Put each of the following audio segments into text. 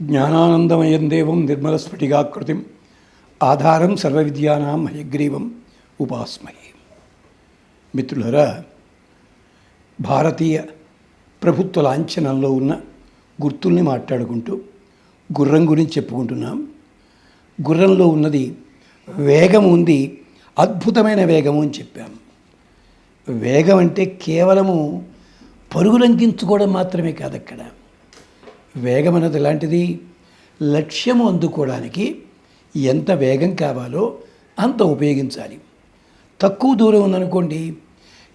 జ్ఞానానందమయం దేవం నిర్మలస్ఫటికాకృతిం ఆధారం సర్వవిద్యానాం హయగ్రీవం ఉపాస్మహే. మిత్రులరా, భారతీయ ప్రభుత్వ లాంఛనంలో ఉన్న గుర్తుల్ని మాట్లాడుకుంటూ గుర్రం గురించి చెప్పుకుంటున్నాం. గుర్రంలో ఉన్నది వేగం ఉంది, అద్భుతమైన వేగము అని చెప్పాం. వేగం అంటే కేవలము పరుగులంకించుకోవడం మాత్రమే కాదు. అక్కడ వేగం అన్నది ఎలాంటిది? లక్ష్యము అందుకోవడానికి ఎంత వేగం కావాలో అంత ఉపయోగించాలి. తక్కువ దూరం ఉందనుకోండి,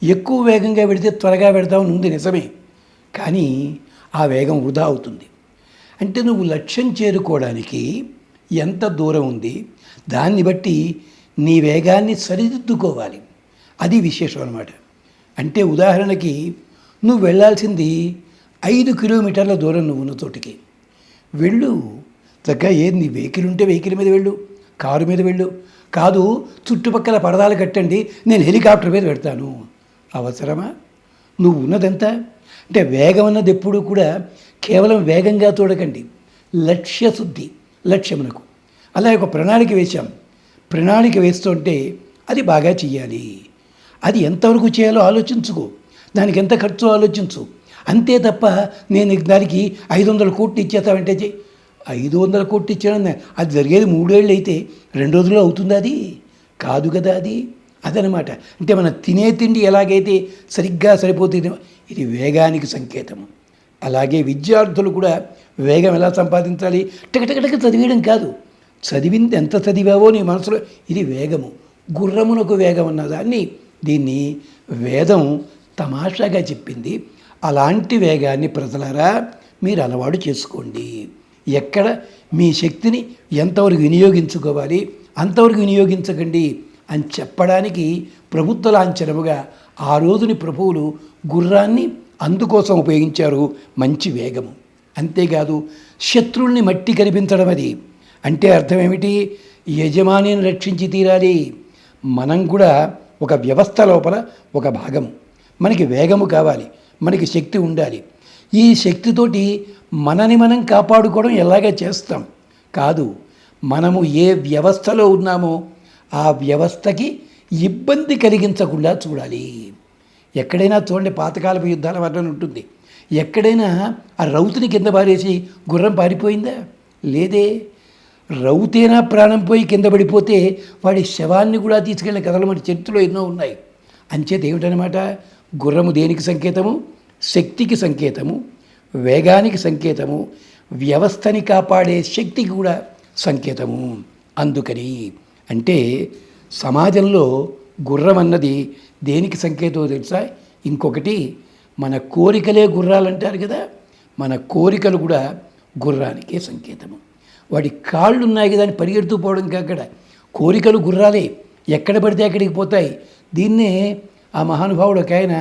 ఎక్కువ వేగంగా పెడితే త్వరగా పెడతామని ఉంది నిజమే, కానీ ఆ వేగం వృధా అవుతుంది. అంటే నువ్వు లక్ష్యం చేరుకోవడానికి ఎంత దూరం ఉంది, దాన్ని బట్టి నీ వేగాన్ని సరిదిద్దుకోవాలి. అది విశేషం అన్నమాట. అంటే ఉదాహరణకి నువ్వు వెళ్ళాల్సింది 5 కిలోమీటర్ల దూరం నువ్వు ఉన్న చోటికి వెళ్ళు. చక్కగా ఏది నీ వెహికల్ ఉంటే వెహికల్ మీద వెళ్ళు, కారు మీద వెళ్ళు. కాదు, చుట్టుపక్కల పరదాలు కట్టండి, నేను హెలికాప్టర్ మీద పెడతాను. అవసరమా? నువ్వు ఉన్నదంతా అంటే వేగం అన్నది ఎప్పుడూ కూడా కేవలం వేగంగా చూడకండి, లక్ష్యశుద్ధి, లక్ష్యమునకు. అలా ఒక ప్రణాళిక వేశాం. ప్రణాళిక వేస్తుంటే అది బాగా చెయ్యాలి. అది ఎంతవరకు చేయాలో ఆలోచించుకో, దానికి ఎంత ఖర్చు ఆలోచించు. అంతే తప్ప నేను దానికి 500 కోట్లు ఇచ్చేస్తామంటే 500 కోట్లు ఇచ్చాను, అది జరిగేది 3 ఏళ్ళు అయితే 2 రోజుల్లో అవుతుంది. అది కాదు కదా. అదనమాట. అంటే మనం తినే తిండి ఎలాగైతే సరిగ్గా సరిపోతుంది, ఇది వేగానికి సంకేతము. అలాగే విద్యార్థులు కూడా వేగం ఎలా సంపాదించాలి? టకటకటక చదివేయడం కాదు, చదివింది ఎంత చదివావో నీ మనసులో, ఇది వేగము. గుర్రమునకు వేగం అన్నదాన్ని దీన్ని వేదం తమాషాగా చెప్పింది. అలాంటి వేగాన్ని ప్రజలారా మీరు అలవాటు చేసుకోండి. ఎక్కడ మీ శక్తిని ఎంతవరకు వినియోగించుకోవాలి అంతవరకు వినియోగించకండి అని చెప్పడానికి ప్రభుత్వ లాంఛనముగా ఆ రోజుని ప్రభువులు గుర్రాన్ని అందుకోసం ఉపయోగించారు, మంచి వేగము. అంతేకాదు శత్రువుల్ని మట్టి కనిపించడం. అది అంటే అర్థం ఏమిటి? యజమానిని రక్షించి తీరాలి. మనం కూడా ఒక వ్యవస్థ లోపల ఒక భాగము. మనకి వేగము కావాలి, మనకి శక్తి ఉండాలి. ఈ శక్తితోటి మనని మనం కాపాడుకోవడం ఎలాగ చేస్తాం కాదు, మనము ఏ వ్యవస్థలో ఉన్నామో ఆ వ్యవస్థకి ఇబ్బంది కలిగించకుండా చూడాలి. ఎక్కడైనా చూడండి, పాతకాలపు యుద్ధాల వర్ణన ఉంటుంది. ఎక్కడైనా ఆ రౌతుని కింద పారేసి గుర్రం పారిపోయిందా? లేదే. రౌతేనా ప్రాణం పోయి కింద పడిపోతే వాడి శవాన్ని కూడా తీసుకెళ్ళిన కథలు మన చరిత్రలో ఎన్నో ఉన్నాయి. అంచేత ఏమిటనమాట, గుర్రము దేనికి సంకేతము? శక్తికి సంకేతము, వేగానికి సంకేతము, వ్యవస్థని కాపాడే శక్తికి కూడా సంకేతము. అందుకని అంటే సమాజంలో గుర్రం అన్నది దేనికి సంకేతమో తెలుసా? ఇంకొకటి, మన కోరికలే గుర్రాలు అంటారు కదా, మన కోరికలు కూడా గుర్రానికే సంకేతము. వాడి కాళ్ళు ఉన్నాయి కదా అని పరిగెడుతూ పోవడం కాక్కడ, కోరికలు గుర్రాలే, ఎక్కడ పడితే అక్కడికి పోతాయి. దీన్నే ఆ మహానుభావుడు ఒక ఆయన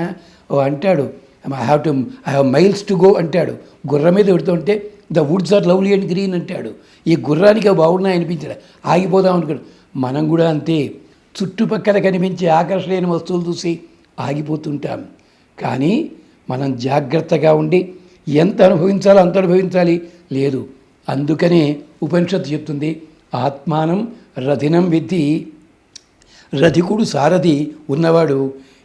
అంటాడు, I have miles to go అంటాడు. గుర్రం మీద పెడుతుంటే the woods are lovely and green అంటాడు. ఈ గుర్రానికి బాగున్నాయి అనిపించాడు, ఆగిపోదాం అనుకోడు. మనం కూడా అంతే, చుట్టుపక్కల కనిపించే ఆకర్షణీయ వస్తువులు చూసి ఆగిపోతుంటాం. కానీ మనం జాగ్రత్తగా ఉండి ఎంత అనుభవించాలో అంత అనుభవించాలి. లేదు, అందుకనే ఉపనిషత్తు చెప్తుంది, ఆత్మానం రథినం విద్ధి. రథికుడు సారథి ఉన్నవాడు,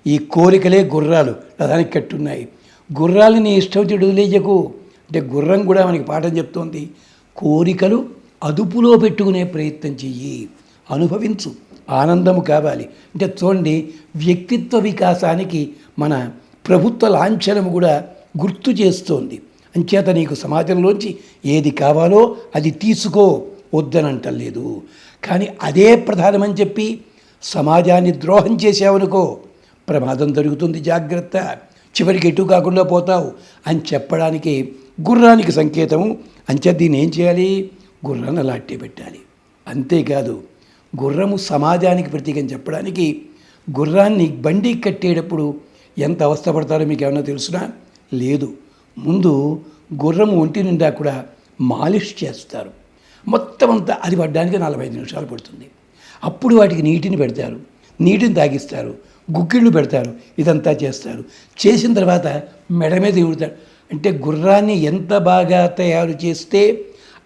ఈ కోరికలే గుర్రాలు రథానికి కట్టున్నాయి. గుర్రాలని ఇష్టం చెడు వదిలేయకు. అంటే గుర్రం కూడా మనకి పాఠం చెప్తోంది, కోరికలు అదుపులో పెట్టుకునే ప్రయత్నం చెయ్యి, అనుభవించు, ఆనందము కావాలి. అంటే చూడండి, వ్యక్తిత్వ వికాసానికి మన ప్రభుత్వ లాంఛనము కూడా గుర్తు చేస్తోంది. అంచేత నీకు సమాజంలోంచి ఏది కావాలో అది తీసుకో, వద్దనంటలేదు. కానీ అదే ప్రధానమని చెప్పి సమాజాన్ని ద్రోహం చేసావనుకో, ప్రమాదం జరుగుతుంది, జాగ్రత్త, చివరికి ఎటు కాకుండా పోతావు అని చెప్పడానికి గుర్రానికి సంకేతము. అంచేత దీన్ని ఏం చేయాలి? గుర్రాన్ని అలా అట్టే పెట్టాలి. అంతేకాదు గుర్రము సమాజానికి ప్రతీకని చెప్పడానికి గుర్రాన్ని బండికి కట్టేటప్పుడు ఎంత అవస్థపడతారో మీకు ఏమన్నా తెలుసునా? లేదు, ముందు గుర్రం ఒంటి నిండా కూడా మాలిష్ చేస్తారు. మొత్తం అంతా అది పడ్డానికి 45 నిమిషాలు పడుతుంది. అప్పుడు వాటికి నీటిని పెడతారు, నీటిని తాగిస్తారు, గుగ్గిళ్ళు పెడతారు, ఇదంతా చేస్తారు. చేసిన తర్వాత మెడ మీద ఇవుతారు. అంటే గుర్రాన్ని ఎంత బాగా తయారు చేస్తే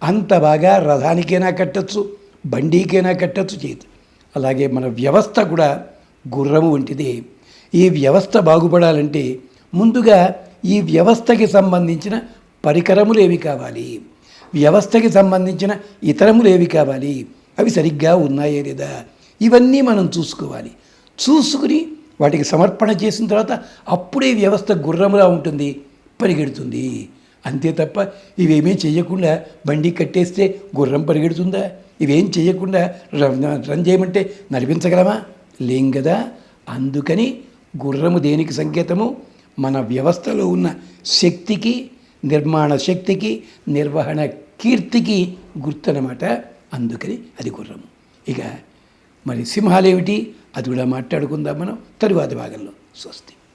అంత బాగా రథానికైనా కట్టచ్చు, బండికైనా కట్టచ్చు చేతి. అలాగే మన వ్యవస్థ కూడా గుర్రము వంటిది. ఈ వ్యవస్థ బాగుపడాలంటే ముందుగా ఈ వ్యవస్థకి సంబంధించిన పరికరములు ఏవి కావాలి, వ్యవస్థకి సంబంధించిన ఇతరములు ఏవి కావాలి, అవి సరిగ్గా ఉన్నాయే లేదా, ఇవన్నీ మనం చూసుకోవాలి. చూసుకుని వాటికి సమర్పణ చేసిన తర్వాత అప్పుడే వ్యవస్థ గుర్రములా ఉంటుంది, పరిగెడుతుంది. అంతే తప్ప ఇవేమీ చేయకుండా బండి కట్టేస్తే గుర్రం పరిగెడుతుందా? ఇవేం చేయకుండా రన్ చేయమంటే నడిపించగలమా? లేం కదా. అందుకని గుర్రము దేనికి సంకేతము? మన వ్యవస్థలో ఉన్న శక్తికి, నిర్మాణ శక్తికి, నిర్వహణ కీర్తికి గుర్తనమాట. అందుకని అది గుర్రము. ఇక మరి సింహాలేమిటి, అది కూడా మాట్లాడుకుందాం మనం తరువాతి భాగంలో. స్వస్తి.